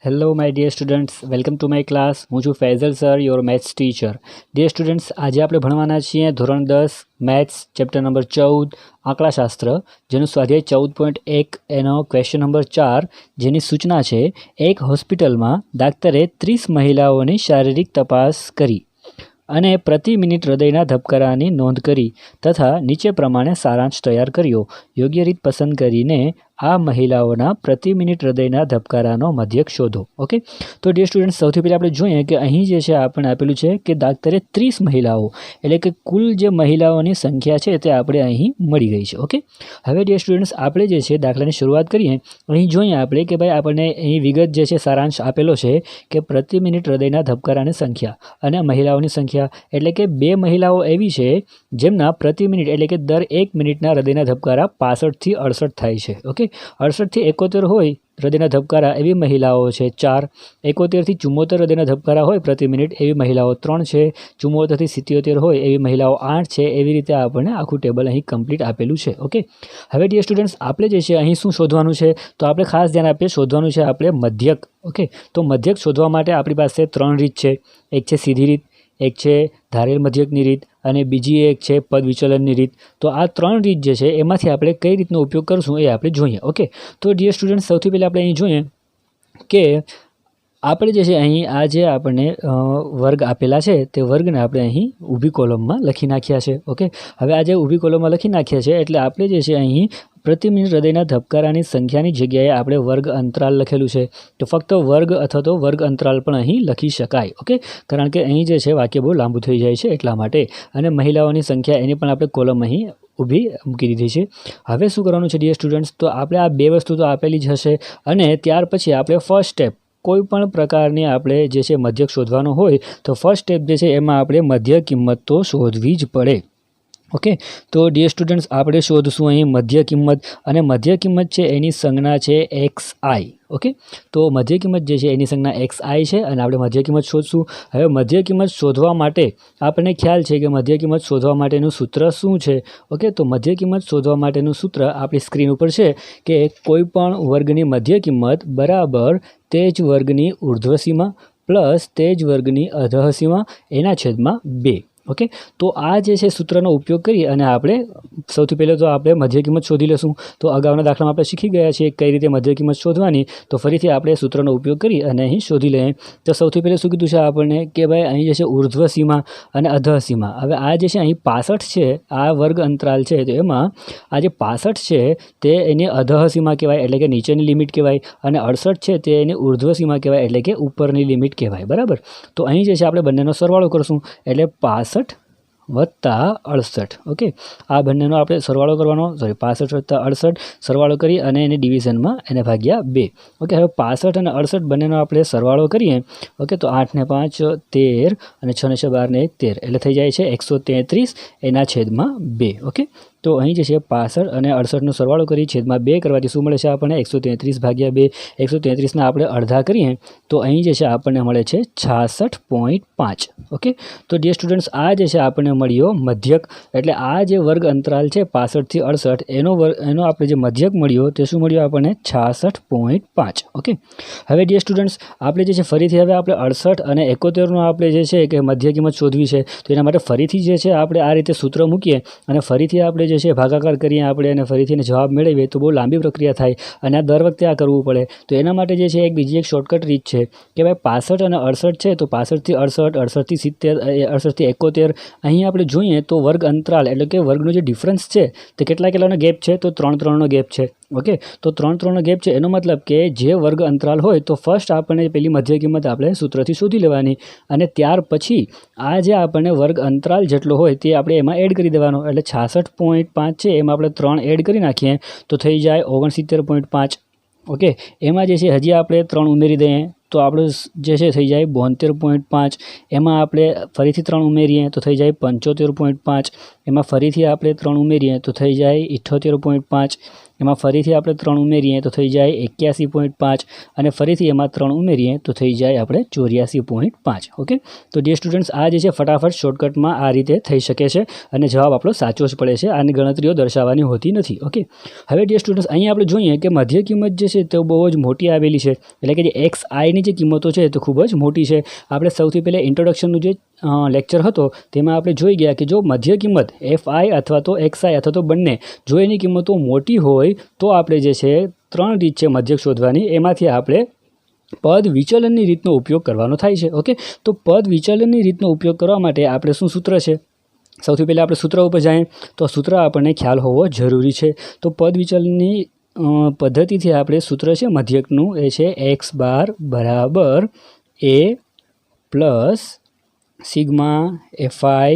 Hello my dear students, welcome to my class. હું છું Faizal sir, your maths teacher. Dear students, આજે આપણે ભણવાના છીએ ધોરણ 10 મેથ્સ ચેપ્ટર નંબર 14 આંકડાશાસ્ત્ર, જેનું સ્વાધ્યાય 14.1 એનો ક્વેશ્ચન નંબર 4, જેની સૂચના છે એક હોસ્પિટલમાં દાક્તરે 30 મહિલાઓની શારીરિક તપાસ કરી અને પ્રતિ મિનિટ હૃદયના ધબકારાની નોંધ કરી તથા નીચે પ્રમાણે સારાંશ તૈયાર કર્યો. યોગ્ય રીત પસંદ કરીને આ મહિલાઓના પ્રતિ મિનિટ હૃદયના ધબકારાનો મધ્યક શોધો. ઓકે, તો ડિયર સ્ટુડન્ટ, સૌથી પહેલાં આપણે જોઈએ કે અહીં જે છે આપણે આપેલું છે કે દાક્તરે 30 મહિલાઓ, એટલે કે કુલ જે મહિલાઓની સંખ્યા છે તે આપણે અહીં મળી ગઈ છે. ઓકે, હવે ડિયર સ્ટુડન્ટ્સ, આપણે જે છે દાખલાની શરૂઆત કરીએ. અહીં જોઈએ આપણે કે ભાઈ આપણને અહીં વિગત જે છે સારાંશ આપેલો છે કે પ્રતિ મિનિટ હૃદયના ધબકારાની સંખ્યા અને મહિલાઓની સંખ્યા, એટલે કે 2 મહિલાઓ એવી છે જેમના પ્રતિ મિનિટ એટલે કે દર 1 મિનિટના હૃદયના ધબકારા 65 થી 68 થાય છે. ઓકે, 68 થી 71 હોય હૃદયના ધબકારા એવી મહિલાઓ છે 4, 71 થી 74 હૃદયના ધબકારા હોય પ્રતિ મિનિટ એવી મહિલાઓ 3 છે, 74 થી 77 હોય એવી મહિલાઓ 8 છે. એવી રીતે આપણને આખું ટેબલ અહીં કમ્પ્લીટ આપેલું છે. ઓકે, હવે ડિયર સ્ટુડન્ટ્સ, આપણે જે છે અહીં શું શોધવાનું છે, તો આપણે ખાસ ધ્યાન આપીએ, શોધવાનું છે આપણે મધ્યક. ઓકે, તો મધ્યક શોધવા માટે આપણી પાસે 3 રીત છે. એક છે સીધી રીત, એક છે ધારેલ મધ્યકની રીત અને બીજી એક છે પદ વિચલનની રીત. તો આ 3 રીત જે છે એમાંથી આપણે કઈ રીતનો ઉપયોગ કરશું એ આપણે જોઈએ. ઓકે, તો ડિયર સ્ટુડન્ટ, સૌથી પહેલાં આપણે અહીં જોઈએ કે આપણે જે છે અહીં આ જે આપણને વર્ગ આપેલા છે તે વર્ગને આપણે અહીં ઊભી કોલમમાં લખી નાખ્યા છે. ઓકે, હવે આ જે ઊભી કોલમમાં લખી નાખ્યા છે એટલે આપણે જે છે અહીં પ્રતિ મિનિટ હૃદયના ધબકારાની સંખ્યાની જગ્યાએ આપણે વર્ગ અંતરાલ લખેલું છે, તો ફક્ત વર્ગ અથવા તો વર્ગ અંતરાલ પણ અહીં લખી શકાય. ઓકે, કારણ કે અહીં જે છે વાક્ય બહુ લાંબુ થઈ જાય છે એટલા માટે. અને મહિલાઓની સંખ્યા એની પણ આપણે કોલમ અહીં ઊભી મૂકી દીધી છે. હવે શું કરવાનું છે ડિયર સ્ટુડન્ટ્સ, તો આપણે આ 2 વસ્તુ તો આપેલી જ હશે અને ત્યાર પછી આપણે ફર્સ્ટ સ્ટેપ કોઈ પણ પ્રકારની આપણે જે છે મધ્યક શોધવાનો હોય તો ફર્સ્ટ સ્ટેપ જે છે એમાં આપણે મધ્ય કિંમત તો શોધવી જ પડે. ઓકે, તો ડિયર સ્ટુડન્ટ્સ, આપણે શોધશું અહીં મધ્ય કિંમત અને મધ્ય કિંમત છે એની સંજ્ઞા છે xi. ઓકે, તો મધ્ય કિંમત જે છે એની સંજ્ઞા xi છે અને આપણે મધ્ય કિંમત શોધશું. હવે મધ્ય કિંમત શોધવા માટે આપણને ખ્યાલ છે કે મધ્ય કિંમત શોધવા માટેનું સૂત્ર શું છે. ઓકે, તો મધ્ય કિંમત શોધવા માટેનું સૂત્ર આપણી સ્ક્રીન ઉપર છે કે કોઈ પણ વર્ગની મધ્ય કિંમત બરાબર તે જ વર્ગની ઉર્ધ્વસીમા પ્લસ તે જ વર્ગની અધઃસીમા એના છેદમાં 2. ઓકે, તો આ જે છે સૂત્રનો ઉપયોગ કરી અને આપણે સૌથી પહેલાં તો આપણે મધ્ય કિંમત શોધી લઈશું. તો અગાઉના દાખલામાં આપણે શીખી ગયા છીએ કઈ રીતે મધ્ય કિંમત શોધવાની, તો ફરીથી આપણે સૂત્રનો ઉપયોગ કરી અને અહીં શોધી લઈએ. તો સૌથી પહેલાં શું કીધું છે આપણને કે ભાઈ અહીં જે છે ઉર્ધ્વસીમા અને અધઃસીમા. હવે આ જે છે અહીં 65 છે, આ વર્ગ અંતરાલ છે, તો એમાં આ જે 65 છે તે એની અધઃસીમા કહેવાય એટલે કે નીચેની લિમિટ કહેવાય અને 68 છે તે એની ઉર્ધ્વસીમા કહેવાય એટલે કે ઉપરની લિમિટ કહેવાય. બરાબર, તો અહીં જે છે આપણે બંનેનો સરવાળો કરશું એટલે 65 વત્તા 68. ઓકે, આ બંનેનો આપણે સરવાળો કરવાનો, 65 વત્તા 68 સરવાળો કરી અને એને ડિવિઝનમાં એને ભાગ્યા 2. ઓકે, હવે 65 અને 68 બંનેનો આપણે સરવાળો કરીએ. ઓકે, તો 8 ને 5 13 અને 6 ને 6 12 ને 1 13 એટલે થઈ જાય છે 133 એના છેદમાં 2. ઓકે, તો અહીં જે છે 65 અને 68નો સરવાળો કરી છેદમાં 2 કરવાથી શું મળે છે આપણને 133 ભાગ્યા 2. 133ના આપણે અડધા કરીએ તો અહીં જે છે આપણને મળે છે 66.5. ઓકે, તો ડિયર સ્ટુડન્ટ્સ, આ જે છે આપણને મળ્યો મધ્યક, એટલે આ જે વર્ગ અંતરાલ છે 65 થી 68 એનો આપણે જે મધ્યક મળ્યો તે શું મળ્યો આપણને 66.5. ઓકે, હવે ડિયર સ્ટુડન્ટ્સ, આપણે જે છે ફરીથી હવે આપણે 68 અને 71નો આપણે જે છે કે મધ્ય કિંમત શોધવી છે, તો એના માટે ફરીથી જે છે આપણે આ રીતે સૂત્ર મૂકીએ અને ફરીથી આપણે જે છે ભાગાકાર કરીએ આપણે અને ફરીથી જવાબ મેળવીએ તો બહુ લાંબી પ્રક્રિયા થાય અને આ દર વખતે આ કરવું પડે. તો એના માટે જે છે બીજી એક શોર્ટકટ રીત છે કે ભાઈ 65 અને 68 છે, તો 65 થી 68, 68 થી 70, 68 થી 71, અહીં આપણે જોઈએ તો વર્ગ અંતરાલ એટલે કે વર્ગનો જે ડિફરન્સ છે તે કેટલાનો ગેપ છે, તો 3-3નો ગેપ છે. ઓકે, તો 3-3નો ગેપ છે, એનો મતલબ કે જે વર્ગ અંતરાલ હોય તો ફર્સ્ટ આપણને પેલી મધ્ય કિંમત આપણે સૂત્રથી શોધી લેવાની અને ત્યાર પછી આ જે આપણને વર્ગ અંતરાલ જેટલો હોય તે આપણે એમાં એડ કરી દેવાનો. એટલે 66.5 છે એમાં આપણે 3 એડ કરી નાખીએ તો થઈ જાય 69.5. ઓકે, એમાં જે છે હજી આપણે 3 ઉમેરી દઈએ તો આપણું જે છે થઈ જાય 72.5. એમાં આપણે ફરીથી 3 ઉમેરીએ તો થઈ જાય 75.5. એમાં ફરીથી આપણે 3 ઉમેરીએ તો થઈ જાય 78.5. એમાં ફરીથી આપણે 3 ઉમેરીએ તો થઈ જાય 81.5 અને ફરીથી એમાં 3 ઉમેરીએ તો થઈ જાય આપણે 84.5. ઓકે, તો ડિયર સ્ટુડન્ટ્સ આ જે છે ફટાફટ શોર્ટકટમાં આ રીતે થઈ શકે છે અને જવાબ આપણો સાચો જ પડે છે. આની ગણતરીઓ દર્શાવવાની હોતી નથી. ઓકે, હવે ડિયર સ્ટુડન્ટ્સ અહીં આપણે જોઈએ કે મધ્ય કિંમત જે છે તે બહુ જ મોટી આવેલી છે, એટલે કે જે XIની જે કિંમતો છે તે ખૂબ જ મોટી છે. આપણે સૌથી પહેલાં ઇન્ટ્રોડક્શનનું જે લેક્ચર હતો તેમાં આપણે જોઈ ગયા કે જો મધ્ય કિંમત FI અથવા તો XI અથવા તો બંને જો એની કિંમતો મોટી હોય તો આપણે જે છે 3 રીત છે મધ્યક શોધવાની. એમાંથી આપણે પદ વિચલનની રીતનો ઉપયોગ કરવાનો થાય છે. ઓકે, તો પદ વિચલનની રીતનો ઉપયોગ કરવા માટે આપણે શું સૂત્ર છે, સૌથી પહેલાં આપણે સૂત્ર ઉપર જઈએ તો સૂત્ર આપણને ખ્યાલ હોવો જરૂરી છે. તો પદ વિચલનની પદ્ધતિથી આપણે સૂત્ર છે મધ્યકનું એ છે x બાર બરાબર a plus sigma FI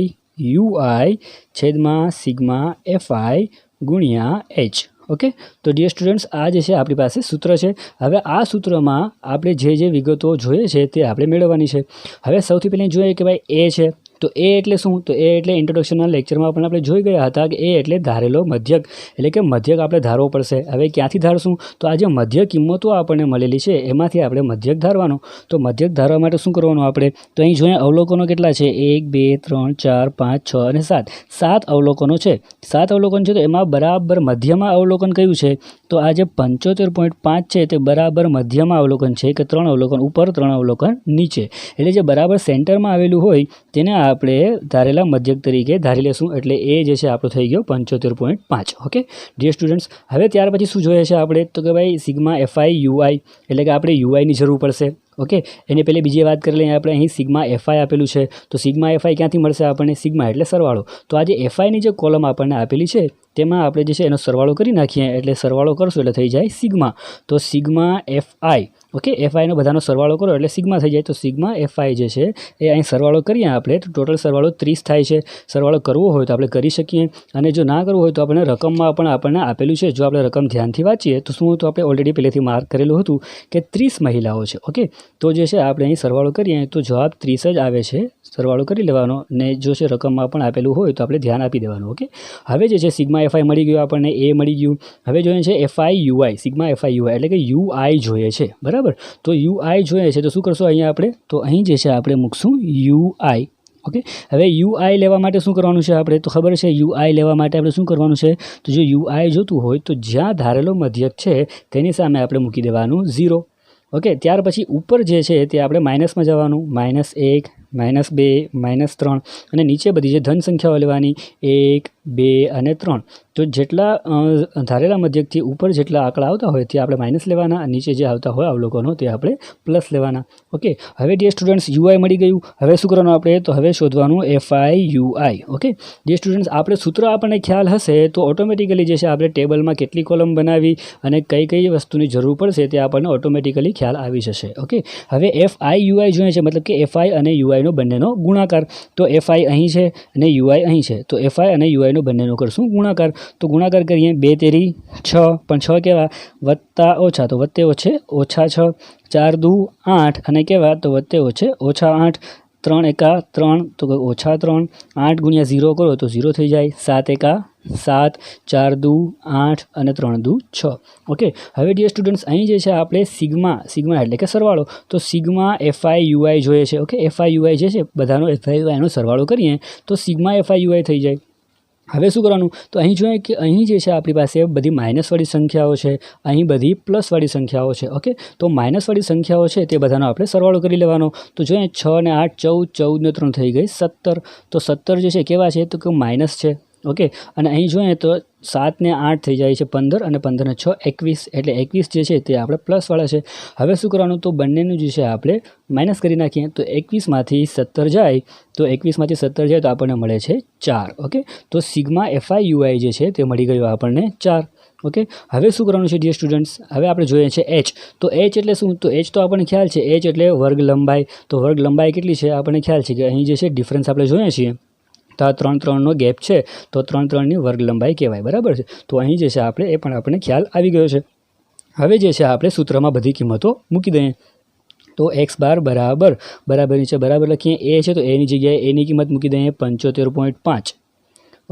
UI છેદમાં સિગ્મા FI ગુણ્યા h. ઓકે, તો ડિયર સ્ટુડન્ટ્સ આ જે છે આપણી પાસે સૂત્ર છે. હવે આ સૂત્રમાં આપણે જે વિગતો જોઈએ છે તે આપણે મેળવવાની છે. હવે સૌથી પહેલાં જોઈએ કે ભાઈ એ છે, તો એ એટલે શું, તો એ એટલે ઇન્ટ્રોડક્શનના લેક્ચરમાં પણ આપણે જોઈ ગયા હતા કે એ એટલે ધારેલો મધ્યક, એટલે કે મધ્યક આપણે ધારવો પડશે. હવે ક્યાંથી ધારશું, તો આ જે મધ્ય કિંમતો આપણને મળેલી છે એમાંથી આપણે મધ્યક ધારવાનો. તો મધ્યક ધારવા માટે શું કરવાનું આપણે, તો અહીં જોઈએ અવલોકનો કેટલા છે 1 2 3 4 5 6 અને 7, 7 અવલોકનો છે. 7 અવલોકન છે તો એમાં બરાબર મધ્યમાં અવલોકન કયું છે, તો આ જે 75.5 છે તે બરાબર મધ્યમાં અવલોકન છે કે 3 અવલોકન ઉપર 3 અવલોકન નીચે, એટલે જે બરાબર સેન્ટરમાં આવેલું હોય તેને આપણે ધારેલા મધ્યક તરીકે ધારી લેશું. એટલે એ જે છે આપણો થઈ ગયો 75.5. ઓકે ડિયર સ્ટુડન્ટ્સ, હવે ત્યાર પછી શું જોઈએ છે આપણે, તો કે ભાઈ સિગ્મા FI UI, એટલે કે આપણે UIની જરૂર પડશે. ઓકે, એની પહેલે બીજી વાત કરી લઈએ આપણે, અહીં સિગ્મા FI આપેલું છે તો સિગ્મા FI ક્યાંથી મળશે આપણને, સિગ્મા એટલે સરવાળો. તો આ જે FIની જે કોલમ આપણને આપેલી છે તેમાં આપણે જે છે એનો સરવાળો કરી નાખીએ, એટલે સરવાળો કરશું એટલે થઈ જાય સિગ્મા. તો સિગ્મા FI, ઓકે, FIનો બધાનો સરવાળો કરો એટલે સિગ્મા થઈ જાય. તો સિગ્મા FI જે છે એ અહીં સરવાળો કરીએ આપણે તો ટોટલ સરવાળો 30 થાય છે. સરવાળો કરવો હોય તો આપણે કરી શકીએ, અને જો ના કરવો હોય તો આપણે રકમમાં પણ આપણને આપેલું છે. જો આપણે રકમ ધ્યાનથી વાંચીએ તો શું હતું, આપણે ઓલરેડી પહેલેથી માર્ક કરેલું હતું કે 30 મહિલાઓ છે. ઓકે, તો જે છે આપણે અહીં સરવાળો કરીએ તો જવાબ 30 જ આવે છે. સરવાળો કરી લેવાનો, ને જો છે રકમમાં પણ આપેલું હોય તો આપણે ધ્યાન આપી દેવાનું. ઓકે, હવે જે છે સિગ્મા FI મળી ગયું આપણને, એ મળી ગયું. હવે જોઈએ છે FI UI, sigma FI UI એટલે કે UI જોઈએ છે, બરાબર. તો UI જોઈએ છે તો શું કરશું અહીંયા આપણે, તો અહીં જે છે આપણે મૂકશું UI. ઓકે, હવે UI લેવા માટે શું કરવાનું છે આપણે, તો ખબર છે UI લેવા માટે આપણે શું કરવાનું છે, તો જો UI જોતું હોય તો જ્યાં ધારેલો મધ્યક છે તેની સામે આપણે મૂકી દેવાનું 0. ઓકે, ત્યાર પછી ઉપર જે છે તે આપણે માઇનસમાં જવાનું, -1 -2 -3 અને નીચે બધી જે ધન સંખ્યાઓ લેવાની 1 2 અને 3. તો જેટલા ધારેલા મધ્યકથી ઉપર જેટલા આંકડા આવતા હોય તે આપણે માઇનસ લેવાના, અને નીચે જે આવતા હોય અવલોકનો તે આપણે પ્લસ લેવાના. ઓકે, હવે ડિયર સ્ટુડન્ટ્સ UI મળી ગયું. હવે શું કરવાનું આપણે, તો હવે શોધવાનું FI UI. Okay dear students, આપણે સૂત્ર આપણને ખ્યાલ હશે તો ઓટોમેટિકલી જે છે આપણે ટેબલમાં કેટલી કોલમ બનાવી અને કઈ વસ્તુની જરૂર પડશે તે આપણને ઓટોમેટિકલી ખ્યાલ આવી જશે. ઓકે, હવે FI UI જોઈએ છે, મતલબ કે FI અને UIનો બંનેનો ગુણાકાર. તો FI અહીં છે અને UI અહીં છે, તો FI અને UIનો બંનેનો કરશું ગુણાકાર. તો ગુણાકાર કરીએ 2 તેરી 6, પણ 6 કેવા વત્તા ઓછા, તો વત્તે ઓછે ઓછા 6, 4 દુ 8 અને કેવા તો વત્તે ઓછે ઓછા 8, 3 એકા 3 તો ઓછા 3, 8 ગુણ્યા 0 કરો તો 0 થઈ જાય, 7 એકા 7, 4 દુ 8 અને 3 દુ 6. ઓકે, હવે ડિયર સ્ટુડન્ટ્સ અહીં જે છે આપણે સિગ્મા એટલે કે સરવાળો, તો સિગ્મા FI UI જોઈએ છે. ઓકે, FI UI જે છે બધાનો FI UIનો સરવાળો કરીએ તો સિગ્મા FI UI થઈ જાય. હવે શું કરવાનું, તો અહીં જોઈએ કે અહીં જે છે આપણી પાસે બધી માઇનસવાળી સંખ્યાઓ છે, અહીં બધી પ્લસવાળી સંખ્યાઓ છે. ઓકે, તો માઇનસવાળી સંખ્યાઓ છે તે બધાનો આપણે સરવાળો કરી લેવાનો. તો જોઈએ 6 ને 8 14, 14 ને 3 થઈ ગઈ 17. તો 17 જે છે કેવા છે, તો કે માઇનસ છે. ઓકે, અને અહીં જોઈએ તો 7 ને 8 થઈ જાય છે 15, અને 15 ને 6 21, એટલે 21 જે છે તે આપણે પ્લસવાળા છે. હવે શું કરવાનું, તો બંનેનું જે છે આપણે માઇનસ કરી નાખીએ. તો 21માંથી 17 જાય, તો 21માંથી 17 જાય તો આપણને મળે છે 4. ઓકે, તો સિગ્મા FI UI જે છે તે મળી ગયું આપણને 4. ઓકે, હવે શું કરવાનું છે ડિયર સ્ટુડન્ટ્સ, હવે આપણે જોઈએ છે H. તો H એટલે શું, તો H તો આપણને ખ્યાલ છે, H એટલે વર્ગ લંબાઈ. તો વર્ગ લંબાઈ કેટલી છે આપણને ખ્યાલ છે કે અહીં જે છે ડિફરન્સ આપણે જોઈએ છીએ તો આ 3 3નો ગેપ છે, તો 3 3ની વર્ગ લંબાઈ કહેવાય, બરાબર છે. તો અહીં જે છે આપણે એ પણ આપણને ખ્યાલ આવી ગયો છે. હવે જે છે આપણે સૂત્રમાં બધી કિંમતો મૂકી દઈએ. તો x બાર બરાબર નીચે બરાબર લખીએ, એ છે તો એની જગ્યાએ એની કિંમત મૂકી દઈએ 75.5.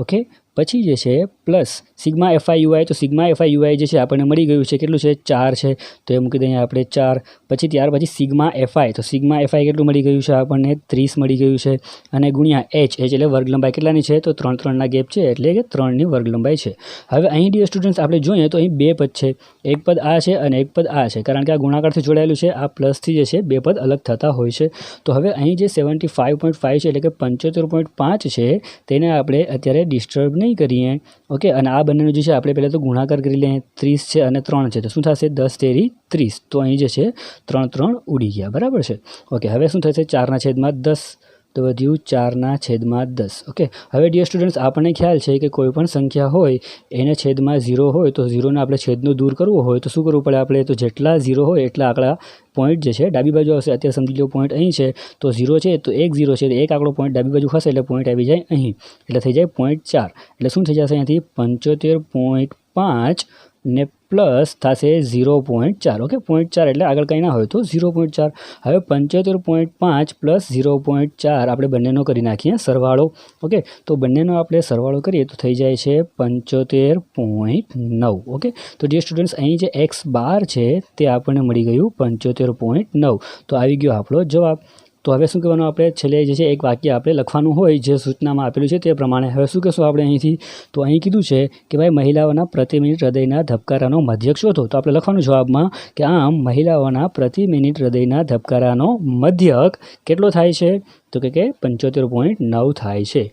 ઓકે, પછી જે છે પ્લસ સિગ્મા એફઆઈ યુઆઈ, તો સિગ્મા એફઆઈ યુઆઈ જે છે આપણને મળી ગયું છે કેટલું છે 4 છે, તો એ મૂકી દઈએ આપણે 4. પછી ત્યાર પછી સિગ્મા એફઆઈ, તો સિગ્મા એફઆઈ કેટલું મળી ગયું છે આપણને 30 મળી ગયું છે, અને ગુણ્યા એચ એટલે વર્ગ લંબાઈ કેટલાની છે, તો 3 3ના ગેપ છે એટલે કે 3ની વર્ગ લંબાઈ છે. હવે અહીં ડિયર સ્ટુડન્ટ્સ આપણે જોઈએ તો અહીં બે પદ છે, એક પદ આ છે અને એક પદ આ છે, કારણ કે આ ગુણાકારથી જોડાયેલું છે, આ પ્લસથી જે છે બે પદ અલગ થતા હોય છે. તો હવે અહીં જે 75.5 છે એટલે કે 75.5 છે તેને આપણે અત્યારે ડિસ્ટર્બ નહીં કરીએ. ઓકે, અને આ બંનેનું જે છે આપણે પહેલાં તો ગુણાકાર કરી લઈએ. 30 છે અને 3 છે, તો શું થશે 10 તેરી 30, તો અહીં જે છે 3 3 ઉડી ગયા, બરાબર છે. ઓકે, હવે શું થશે 4/10, તો વધ્યું 4/10. ઓકે, હવે ડિયર સ્ટુડન્ટ્સ આપણને ખ્યાલ છે કે કોઈ પણ સંખ્યા હોય એને છેદમાં 0 હોય તો 0ને આપણે છેદનું દૂર કરવું હોય તો શું કરવું પડે આપણે, તો જેટલા 0 હોય એટલા આંકડા પોઈન્ટ જે છે ડાબી બાજુ આવશે. અત્યારે સમજી લો પોઈન્ટ અહીં છે તો 0 છે તો એક 0 છે, તો એક આંકડો પોઈન્ટ ડાબી બાજુ ખસે એટલે પોઈન્ટ આવી જાય અહીં, એટલે થઈ જાય 0.4. એટલે શું થઈ જશે અહીંયાથી 75.5 ને પ્લસ થશે 0.4. ઓકે, 0.4 એટલે આગળ કંઈ ના હોય તો 0.4. હવે 75.5 પ્લસ 0.4 આપણે બંનેનો કરી નાખીએ સરવાળો. ઓકે, તો બંનેનો આપણે સરવાળો કરીએ તો થઈ જાય છે 75.9. ઓકે, તો ડિયર સ્ટુડન્ટ્સ અહીં જે એક્સ બાર છે તે આપણને મળી ગયું 75.9, તો આવી ગયો આપણો જવાબ. તો હવે શું કહેવાનું આપણે છેલ્લે જે છે એક વાક્ય આપણે લખવાનું હોય જે સૂચનામાં આપેલું છે તે પ્રમાણે. હવે શું કહેશું આપણે અહીંથી, તો અહીં કીધું છે કે ભાઈ મહિલાઓના પ્રતિ મિનિટ હૃદયના ધબકારાનો મધ્યક શોધો. તો આપણે લખવાનું જવાબમાં કે આમ મહિલાઓના પ્રતિ મિનિટ હૃદયના ધબકારાનો મધ્યક કેટલો થાય છે, તો કે 75.9 થાય છે.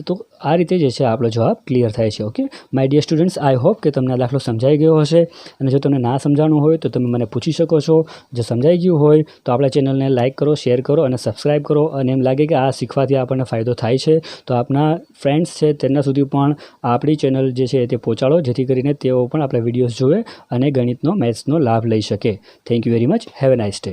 તો આ રીતે જે છે આપણો જવાબ ક્લિયર થાય છે. Okay my dear students, I hope કે તમને આ દાખલો સમજાઈ ગયો હશે, અને જો તમને ના સમજાણું હોય તો તમે મને પૂછી શકો છો. જો સમજાઈ ગયું હોય તો આપણા ચેનલને લાઇક કરો, શેર કરો અને સબસ્ક્રાઈબ કરો, અને એમ લાગે કે આ શીખવાથી આપણને ફાયદો થાય છે તો આપના ફ્રેન્ડ્સ છે તેના સુધી પણ આપણી ચેનલ જે છે તે પહોંચાડો, જેથી કરીને તેઓ પણ આપણા વિડીયોઝ જોવે અને ગણિતનો મેથ્સનો લાભ લઈ શકે. Thank you very much. Have a nice day.